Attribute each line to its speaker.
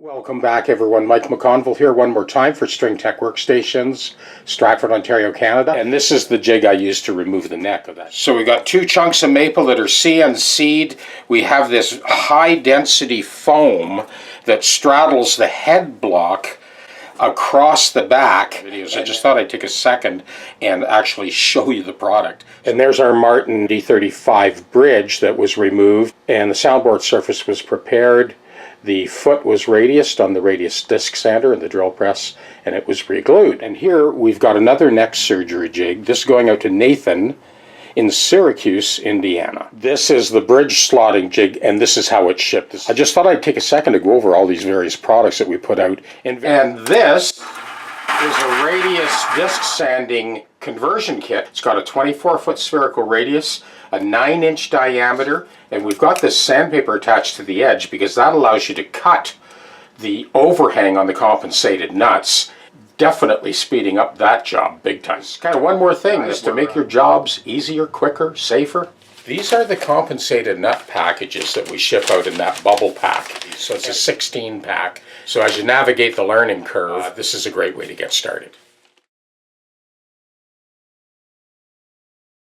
Speaker 1: Welcome back, everyone. Mike McConville here one more time for StringTech Workstations, Stratford, Ontario, Canada. And this is the jig I used to remove the neck of that. So we got two chunks of maple that are CNC'd. We have this high-density foam that straddles the head block across the back. I just thought I'd take a second and actually show you the product. And there's our Martin D35 bridge that was removed, and the soundboard surface was prepared. The foot was radiused on the radius disc sander and the drill press, and it was re-glued. And here we've got another neck surgery jig. This is going out to Nathan in Syracuse, Indiana. This is the bridge slotting jig, and this is how it's shipped. I just thought I'd take a second to go over all these various products that we put out. And this is a radius disc sanding conversion kit. It's got a 24-foot spherical radius, a 9-inch diameter, and we've got this sandpaper attached to the edge because that allows you to cut the overhang on the compensated nuts, definitely speeding up that job big time. Kind of one more thing is to make your jobs easier, quicker, safer. These are the compensated nut packages that we ship out in that bubble pack. So it's a 16 pack. So as you navigate the learning curve, this is a great way to get started.